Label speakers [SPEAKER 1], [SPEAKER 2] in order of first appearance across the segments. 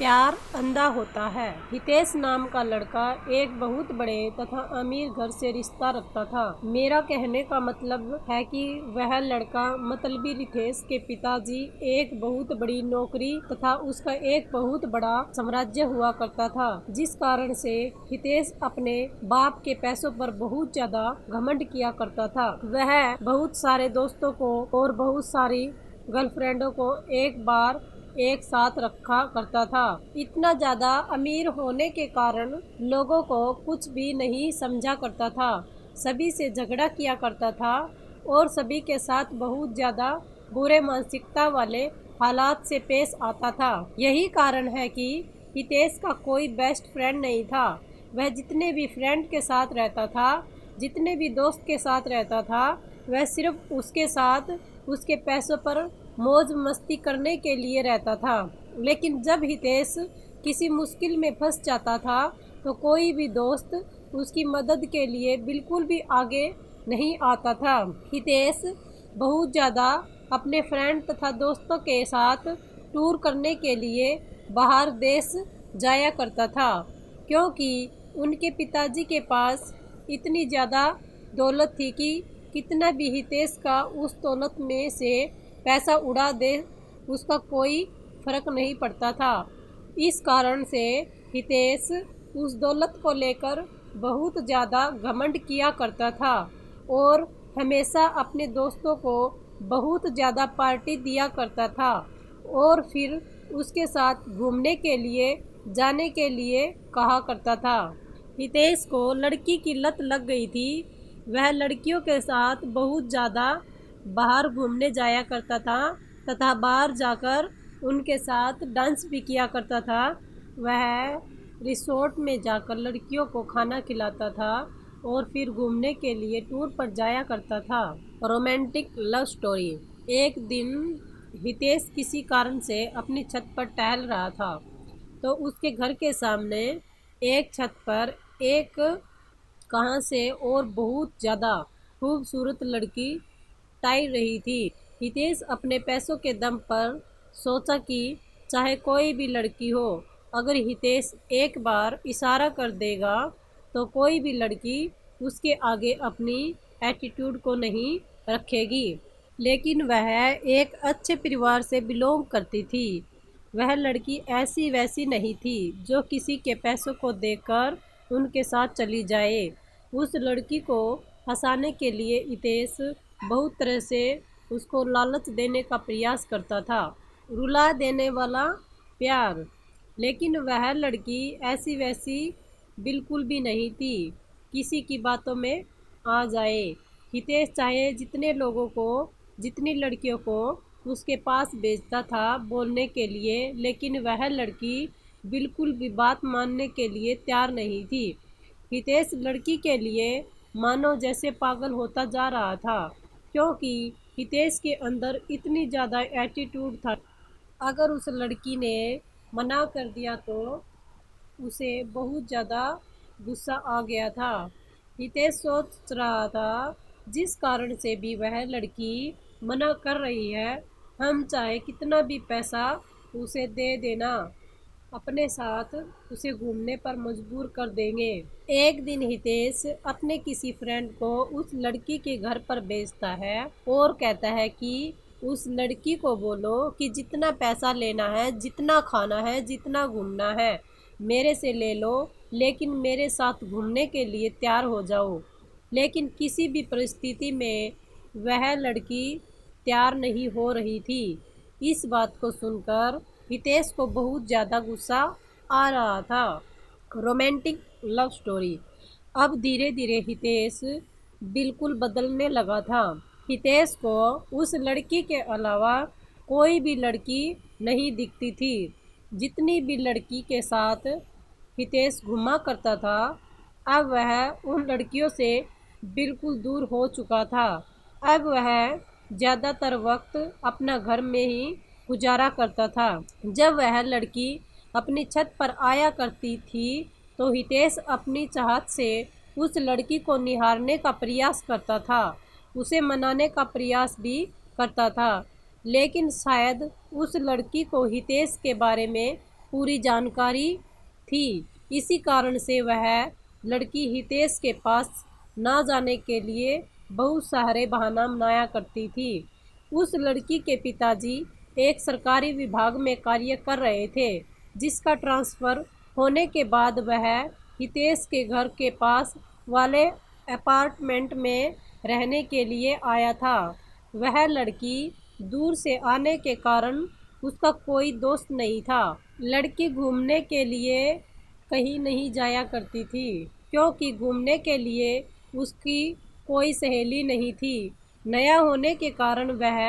[SPEAKER 1] प्यार अंधा होता है। हितेश नाम का लड़का एक बहुत बड़े तथा अमीर घर से रिश्ता रखता था। मेरा कहने का मतलब है कि वह लड़का मतलबी रितेश के पिताजी एक बहुत बड़ी नौकरी तथा उसका एक बहुत बड़ा साम्राज्य हुआ करता था, जिस कारण से हितेश अपने बाप के पैसों पर बहुत ज्यादा घमंड किया करता था। वह बहुत सारे दोस्तों को और बहुत सारी गर्लफ्रेंडों को एक बार एक साथ रखा करता था। इतना ज्यादा अमीर होने के कारण लोगों को कुछ भी नहीं समझा करता था, सभी से झगड़ा किया करता था और सभी के साथ बहुत ज्यादा बुरे मानसिकता वाले हालात से पेश आता था। यही कारण है कि हितेश का कोई बेस्ट फ्रेंड नहीं था। वह जितने भी फ्रेंड के साथ रहता था, जितने भी दोस्त के साथ रहता था, वह सिर्फ उसके साथ उसके पैसों पर मौज मस्ती करने के लिए रहता था। लेकिन जब हितेश किसी मुश्किल में फंस जाता था तो कोई भी दोस्त उसकी मदद के लिए बिल्कुल भी आगे नहीं आता था। हितेश बहुत ज़्यादा अपने फ्रेंड तथा दोस्तों के साथ टूर करने के लिए बाहर देश जाया करता था, क्योंकि उनके पिताजी के पास इतनी ज़्यादा दौलत थी कि कितना भी हितेश का उस दौलत में से पैसा उड़ा दे उसका कोई फर्क नहीं पड़ता था। इस कारण से हितेश उस दौलत को लेकर बहुत ज़्यादा घमंड किया करता था और हमेशा अपने दोस्तों को बहुत ज़्यादा पार्टी दिया करता था और फिर उसके साथ घूमने के लिए जाने के लिए कहा करता था। हितेश को लड़की की लत लग गई थी। वह लड़कियों के साथ बहुत ज़्यादा बाहर घूमने जाया करता था तथा बाहर जाकर उनके साथ डांस भी किया करता था। वह रिसोर्ट में जाकर लड़कियों को खाना खिलाता था और फिर घूमने के लिए टूर पर जाया करता था। Romantic love story. एक दिन हितेश किसी कारण से अपनी छत पर टहल रहा था तो उसके घर के सामने एक छत पर एक कहाँ से और बहुत ज़्यादा खूबसूरत लड़की तैर रही थी। हितेश अपने पैसों के दम पर सोचा कि चाहे कोई भी लड़की हो, अगर हितेश एक बार इशारा कर देगा तो कोई भी लड़की उसके आगे अपनी एटीट्यूड को नहीं रखेगी। लेकिन वह एक अच्छे परिवार से बिलोंग करती थी। वह लड़की ऐसी वैसी नहीं थी जो किसी के पैसों को देखकर उनके साथ चली जाए। उस लड़की को फंसाने के लिए हितेश बहुत तरह से उसको लालच देने का प्रयास करता था, रुला देने वाला प्यार। लेकिन वह लड़की ऐसी वैसी बिल्कुल भी नहीं थी, किसी की बातों में आ जाए। हितेश चाहे जितने लोगों को, जितनी लड़कियों को उसके पास भेजता था बोलने के लिए, लेकिन वह लड़की बिल्कुल भी बात मानने के लिए तैयार नहीं थी। हितेश लड़की के लिए मानो जैसे पागल होता जा रहा था, क्योंकि हितेश के अंदर इतनी ज़्यादा एटीट्यूड था। अगर उस लड़की ने मना कर दिया तो उसे बहुत ज़्यादा गुस्सा आ गया था। हितेश सोच रहा था जिस कारण से भी वह लड़की मना कर रही है, हम चाहे कितना भी पैसा उसे दे देना, अपने साथ उसे घूमने पर मजबूर कर देंगे। एक दिन हितेश अपने किसी फ्रेंड को उस लड़की के घर पर भेजता है और कहता है कि उस लड़की को बोलो कि जितना पैसा लेना है, जितना खाना है, जितना घूमना है मेरे से ले लो, लेकिन मेरे साथ घूमने के लिए तैयार हो जाओ। लेकिन किसी भी परिस्थिति में वह लड़की तैयार नहीं हो रही थी। इस बात को सुनकर हितेश को बहुत ज़्यादा गुस्सा आ रहा था। Romantic love story. अब धीरे धीरे हितेश बिल्कुल बदलने लगा था। हितेश को उस लड़की के अलावा कोई भी लड़की नहीं दिखती थी। जितनी भी लड़की के साथ हितेश घुमा करता था, अब वह उन लड़कियों से बिल्कुल दूर हो चुका था। अब वह ज़्यादातर वक्त अपना घर में ही गुजारा करता था। जब वह लड़की अपनी छत पर आया करती थी तो हितेश अपनी चाहत से उस लड़की को निहारने का प्रयास करता था, उसे मनाने का प्रयास भी करता था। लेकिन शायद उस लड़की को हितेश के बारे में पूरी जानकारी थी। इसी कारण से वह लड़की हितेश के पास ना जाने के लिए बहुत सारे बहाना बनाया करती थी। उस लड़की के पिताजी एक सरकारी विभाग में कार्य कर रहे थे, जिसका ट्रांसफ़र होने के बाद वह हितेश के घर के पास वाले अपार्टमेंट में रहने के लिए आया था। वह लड़की दूर से आने के कारण उसका कोई दोस्त नहीं था। लड़की घूमने के लिए कहीं नहीं जाया करती थी, क्योंकि घूमने के लिए उसकी कोई सहेली नहीं थी। नया होने के कारण वह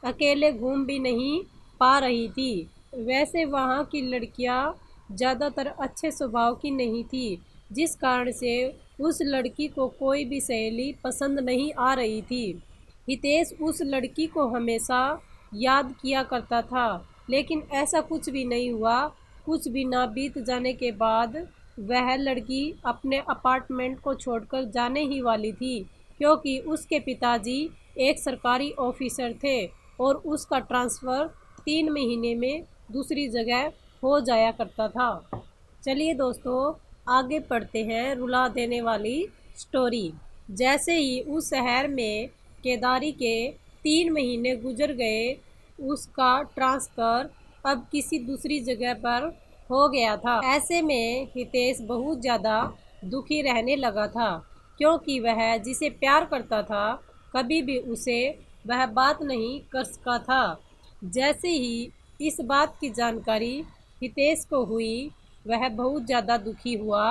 [SPEAKER 1] अकेले घूम भी नहीं पा रही थी। वैसे वहाँ की लड़कियाँ ज़्यादातर अच्छे स्वभाव की नहीं थी, जिस कारण से उस लड़की को कोई भी सहेली पसंद नहीं आ रही थी। हितेश उस लड़की को हमेशा याद किया करता था, लेकिन ऐसा कुछ भी नहीं हुआ। कुछ भी ना बीत जाने के बाद वह लड़की अपने अपार्टमेंट को छोड़कर जाने ही वाली थी, क्योंकि उसके पिताजी एक सरकारी ऑफिसर थे और उसका ट्रांसफ़र 3 महीने में दूसरी जगह हो जाया करता था। चलिए दोस्तों, आगे पढ़ते हैं रुला देने वाली स्टोरी। जैसे ही उस शहर में केदारी के 3 महीने गुजर गए, उसका ट्रांसफ़र अब किसी दूसरी जगह पर हो गया था। ऐसे में हितेश बहुत ज़्यादा दुखी रहने लगा था, क्योंकि वह जिसे प्यार करता था कभी भी उसे वह बात नहीं कर सका था। जैसे ही इस बात की जानकारी हितेश को हुई, वह बहुत ज़्यादा दुखी हुआ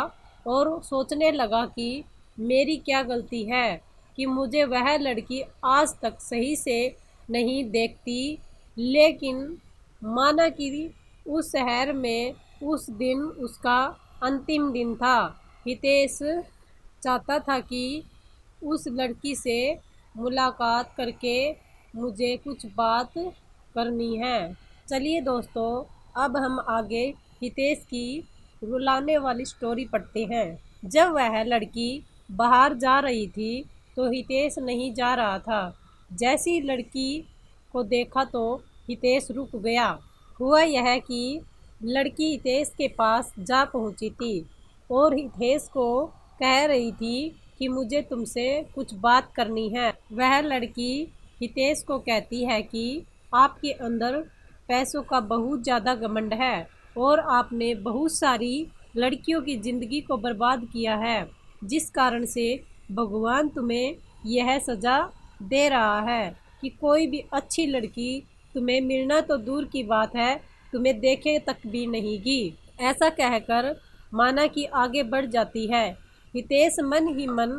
[SPEAKER 1] और सोचने लगा कि मेरी क्या गलती है कि मुझे वह लड़की आज तक सही से नहीं देखती। लेकिन माना कि उस शहर में उस दिन उसका अंतिम दिन था। हितेश चाहता था कि उस लड़की से मुलाकात करके मुझे कुछ बात करनी है। चलिए दोस्तों, अब हम आगे हितेश की रुलाने वाली स्टोरी पढ़ते हैं। जब वह लड़की बाहर जा रही थी तो हितेश नहीं जा रहा था। जैसी लड़की को देखा तो हितेश रुक गया। हुआ यह कि लड़की हितेश के पास जा पहुंची थी और हितेश को कह रही थी कि मुझे तुमसे कुछ बात करनी है। वह लड़की हितेश को कहती है कि आपके अंदर पैसों का बहुत ज़्यादा घमंड है और आपने बहुत सारी लड़कियों की ज़िंदगी को बर्बाद किया है, जिस कारण से भगवान तुम्हें यह सज़ा दे रहा है कि कोई भी अच्छी लड़की तुम्हें मिलना तो दूर की बात है, तुम्हें देखे तक भी नहीं गी। ऐसा कहकर माना कि आगे बढ़ जाती है। हितेश मन ही मन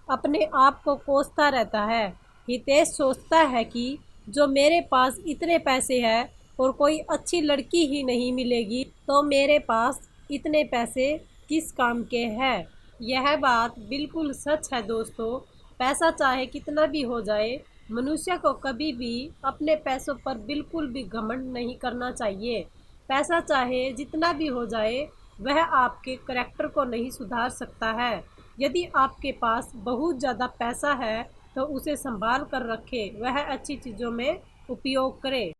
[SPEAKER 1] अपने आप को कोसता रहता है। हितेश सोचता है कि जो मेरे पास इतने पैसे हैं और कोई अच्छी लड़की ही नहीं मिलेगी, तो मेरे पास इतने पैसे किस काम के हैं। यह बात बिल्कुल सच है दोस्तों। पैसा चाहे कितना भी हो जाए, मनुष्य को कभी भी अपने पैसों पर बिल्कुल भी घमंड नहीं करना चाहिए। पैसा चाहे जितना भी हो जाए, वह आपके करैक्टर को नहीं सुधार सकता है। यदि आपके पास बहुत ज़्यादा पैसा है तो उसे संभाल कर रखें, वह अच्छी चीज़ों में उपयोग करें।